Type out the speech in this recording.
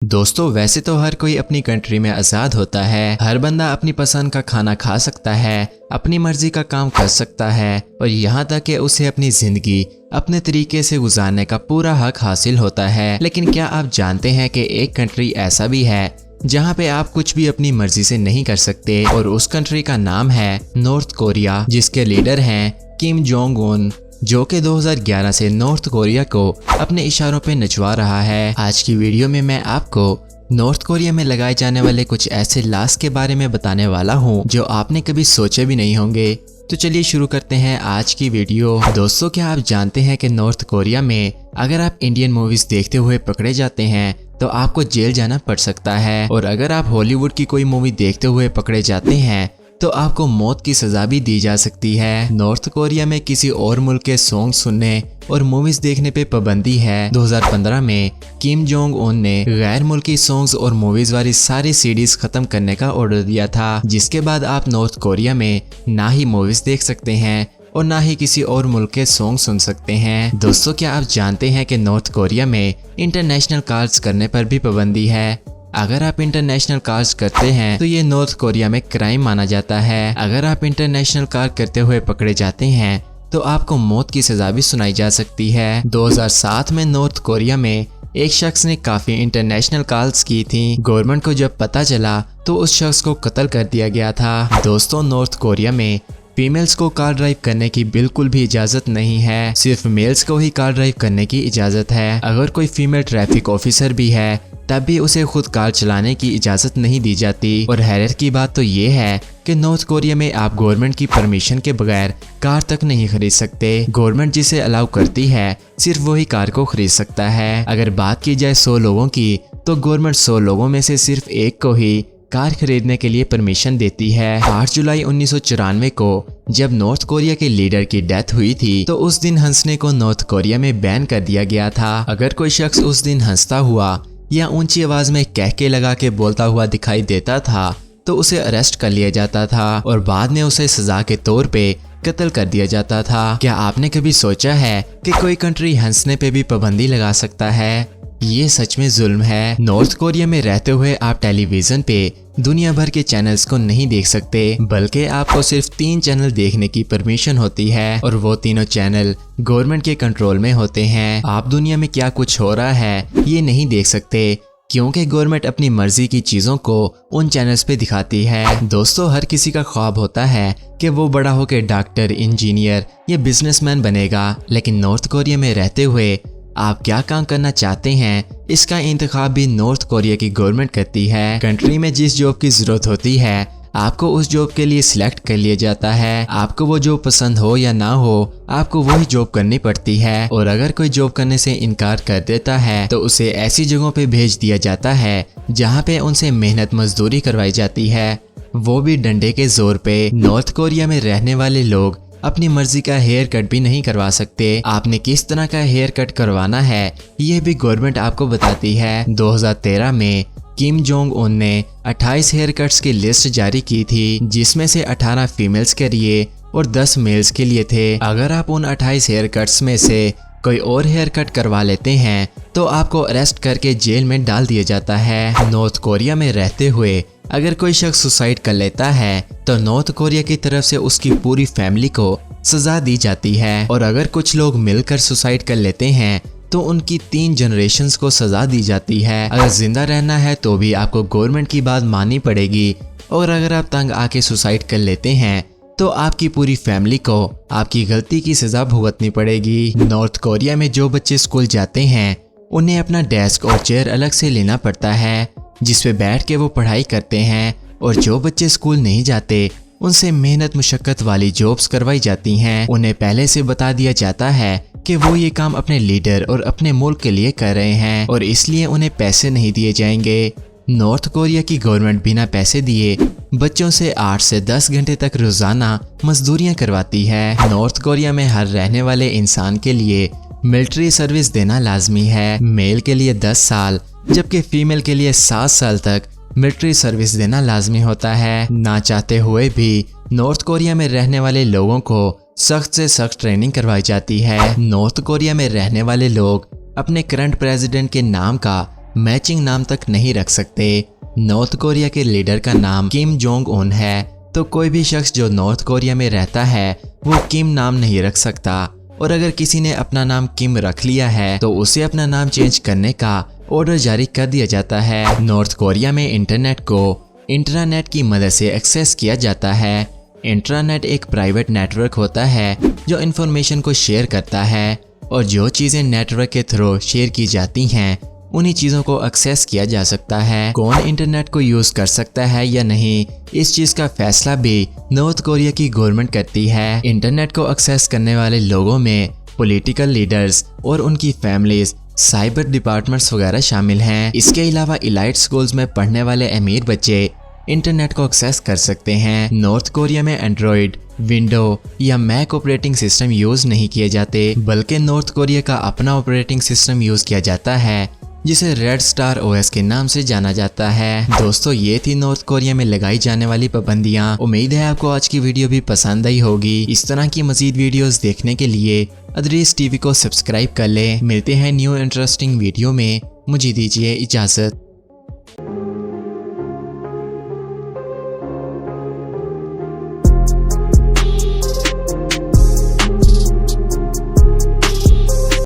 दोस्तों वैसे तो हर कोई अपनी कंट्री में आज़ाद होता है। हर बंदा अपनी पसंद का खाना खा सकता है, अपनी मर्जी का काम कर सकता है और यहाँ तक कि उसे अपनी जिंदगी अपने तरीके से गुजारने का पूरा हक हासिल होता है। लेकिन क्या आप जानते हैं कि एक कंट्री ऐसा भी है जहाँ पे आप कुछ भी अपनी मर्जी से नहीं कर सकते, और उस कंट्री का नाम है नॉर्थ कोरिया, जिसके लीडर हैं किम जोंग उन, जो कि 2011 से नॉर्थ कोरिया को अपने इशारों पे नचवा रहा है। आज की वीडियो में मैं आपको नॉर्थ कोरिया में लगाए जाने वाले कुछ ऐसे लॉस के बारे में बताने वाला हूँ जो आपने कभी सोचे भी नहीं होंगे। तो चलिए शुरू करते हैं आज की वीडियो। दोस्तों क्या आप जानते हैं कि नॉर्थ कोरिया में अगर आप इंडियन मूवीज देखते हुए पकड़े जाते हैं तो आपको जेल जाना पड़ सकता है, और अगर आप हॉलीवुड की कोई मूवी देखते हुए पकड़े जाते हैं तो आपको मौत की सजा भी दी जा सकती है। नॉर्थ कोरिया में किसी और मुल्क के सॉन्ग सुनने और मूवीज देखने पे पाबंदी है। 2015 में किम जोंग उन ने गैर मुल्की सॉन्ग्स और मूवीज वाली सारी सीडीज खत्म करने का ऑर्डर दिया था, जिसके बाद आप नॉर्थ कोरिया में ना ही मूवीज देख सकते हैं और ना ही किसी और मुल्क के सॉन्ग सुन सकते हैं। दोस्तों क्या आप जानते हैं कि नॉर्थ कोरिया में इंटरनेशनल कॉल्स करने पर भी पाबंदी है। अगर आप इंटरनेशनल कॉल्स करते हैं तो ये नॉर्थ कोरिया में क्राइम माना जाता है। अगर आप इंटरनेशनल कॉल करते हुए पकड़े जाते हैं तो आपको मौत की सजा भी सुनाई जा सकती है। 2007 में नॉर्थ कोरिया में एक शख्स ने काफी इंटरनेशनल कॉल्स की थी। गवर्नमेंट को जब पता चला तो उस शख्स को कत्ल कर दिया गया था। दोस्तों नॉर्थ कोरिया में फीमेल्स को कार ड्राइव करने की बिल्कुल भी इजाजत नहीं है, सिर्फ मेल्स को ही कार ड्राइव करने की इजाजत है। अगर कोई फीमेल ट्रैफिक ऑफिसर भी है तब भी उसे खुद कार चलाने की इजाजत नहीं दी जाती। और हैरत की बात तो ये है कि नॉर्थ कोरिया में आप गवर्नमेंट की परमिशन के बगैर कार तक नहीं खरीद सकते। गवर्नमेंट जिसे अलाउ करती है सिर्फ वही कार को खरीद सकता है। अगर बात की जाए 100 लोगों की तो गवर्नमेंट 100 लोगों में से सिर्फ एक को ही कार खरीदने के लिए परमिशन देती है। 8 जुलाई 1994 को जब नॉर्थ कोरिया के लीडर की डेथ हुई थी तो उस दिन हंसने को नॉर्थ कोरिया में बैन कर दिया गया था। अगर कोई शख्स उस दिन हंसता हुआ या ऊंची आवाज में कहके लगा के बोलता हुआ दिखाई देता था तो उसे अरेस्ट कर लिया जाता था और बाद में उसे सजा के तौर पे कत्ल कर दिया जाता था। क्या आपने कभी सोचा है कि कोई कंट्री हंसने पे भी पाबंदी लगा सकता है? ये सच में जुल्म है। नॉर्थ कोरिया में रहते हुए आप टेलीविजन पे दुनिया भर के चैनल्स को नहीं देख सकते, बल्कि आपको सिर्फ 3 चैनल देखने की परमिशन होती है और वो तीनों चैनल गवर्नमेंट के कंट्रोल में होते हैं। आप दुनिया में क्या कुछ हो रहा है ये नहीं देख सकते क्योंकि गवर्नमेंट अपनी मर्जी की चीजों को उन चैनल्स पे दिखाती है। दोस्तों हर किसी का ख्वाब होता है कि वो बड़ा होकर डॉक्टर, इंजीनियर या बिजनेसमैन बनेगा, लेकिन नॉर्थ कोरिया में रहते हुए आप क्या काम करना चाहते हैं इसका इंतखाब भी नॉर्थ कोरिया की गवर्नमेंट करती है। कंट्री में जिस जॉब की जरूरत होती है आपको उस जॉब के लिए सिलेक्ट कर लिया जाता है। आपको वो जॉब पसंद हो या ना हो आपको वही जॉब करनी पड़ती है, और अगर कोई जॉब करने से इनकार कर देता है तो उसे ऐसी जगहों पे भेज दिया जाता है जहाँ पे उनसे मेहनत मजदूरी करवाई जाती है, वो भी डंडे के जोर पे। नॉर्थ कोरिया में रहने वाले लोग अपनी मर्जी का हेयर कट भी नहीं करवा सकते। आपने किस तरह का हेयर कट करवाना है ये भी गवर्नमेंट आपको बताती है। 2013 में किम जोंग उन ने 28 हेयर कट्स की लिस्ट जारी की थी, जिसमें से 18 फीमेल्स के लिए और 10 मेल्स के लिए थे। अगर आप उन 28 हेयर कट्स में से कोई और हेयर कट करवा लेते हैं तो आपको अरेस्ट करके जेल में डाल दिया जाता है। नॉर्थ कोरिया में रहते हुए अगर कोई शख्स सुसाइड कर लेता है तो नॉर्थ कोरिया की तरफ से उसकी पूरी फैमिली को सजा दी जाती है, और अगर कुछ लोग मिलकर सुसाइड कर लेते हैं तो उनकी 3 जनरेशन्स को सजा दी जाती है। अगर जिंदा रहना है तो भी आपको गवर्नमेंट की बात माननी पड़ेगी, और अगर आप तंग आके सुसाइड कर लेते हैं तो आपकी पूरी फैमिली को आपकी गलती की सजा भुगतनी पड़ेगी। नॉर्थ कोरिया में जो बच्चे स्कूल जाते हैं उन्हें अपना डेस्क और चेयर अलग से लेना पड़ता है जिसपे बैठ के वो पढ़ाई करते हैं, और जो बच्चे स्कूल नहीं जाते उनसे मेहनत मुशक्कत वाली जॉब्स करवाई जाती हैं। उन्हें पहले से बता दिया जाता है कि वो ये काम अपने लीडर और अपने मुल्क के लिए कर रहे हैं और इसलिए उन्हें पैसे नहीं दिए जाएंगे। नॉर्थ कोरिया की गवर्नमेंट बिना पैसे दिए बच्चों से 8 से 10 घंटे तक रोजाना मजदूरियां करवाती है। नॉर्थ कोरिया में हर रहने वाले इंसान के लिए मिलिट्री सर्विस देना लाजमी है। मेल के लिए 10 साल जबकि फीमेल के लिए 7 साल तक मिलिट्री सर्विस देना लाजमी होता है। ना चाहते हुए भी नॉर्थ कोरिया में रहने वाले लोगों को सख्त से सख्त ट्रेनिंग करवाई जाती है। नॉर्थ कोरिया में रहने वाले लोग अपने करंट प्रेसिडेंट के नाम का मैचिंग नाम तक नहीं रख सकते। नॉर्थ कोरिया के लीडर का नाम किम जोंग उन है, तो कोई भी शख्स जो नॉर्थ कोरिया में रहता है वो किम नाम नहीं रख सकता। और अगर किसी ने अपना नाम किम रख लिया है तो उसे अपना नाम चेंज करने का ऑर्डर जारी कर दिया जाता है। नॉर्थ कोरिया में इंटरनेट को इंट्रानेट की मदद से एक्सेस किया जाता है। इंट्रानेट एक प्राइवेट नेटवर्क होता है जो इंफॉर्मेशन को शेयर करता है, और जो चीज़ें नेटवर्क के थ्रू शेयर की जाती हैं उन्हीं चीज़ों को एक्सेस किया जा सकता है। कौन इंटरनेट को यूज़ कर सकता है या नहीं, इस चीज़ का फैसला भी नॉर्थ कोरिया की गवर्नमेंट करती है। इंटरनेट को एक्सेस करने वाले लोगों में पॉलिटिकल लीडर्स और उनकी फैमिलीज, साइबर डिपार्टमेंट्स वगैरह शामिल हैं। इसके अलावा इलाइट स्कूल्स में पढ़ने वाले अमीर बच्चे इंटरनेट को एक्सेस कर सकते हैं। नॉर्थ कोरिया में एंड्रॉयड, विंडो या मैक ऑपरेटिंग सिस्टम यूज़ नहीं किए जाते, बल्कि नॉर्थ कोरिया का अपना ऑपरेटिंग सिस्टम यूज़ किया जाता है जिसे रेड स्टार ओएस के नाम से जाना जाता है। दोस्तों, ये थी नॉर्थ कोरिया में लगाई जाने वाली पाबंदियां। उम्मीद है आपको आज की वीडियो भी पसंद आई होगी। इस तरह की मजीद वीडियोस देखने के लिए अदरीस टीवी को सब्सक्राइब कर लें। मिलते हैं न्यू इंटरेस्टिंग वीडियो में, मुझे दीजिए इजाज़त।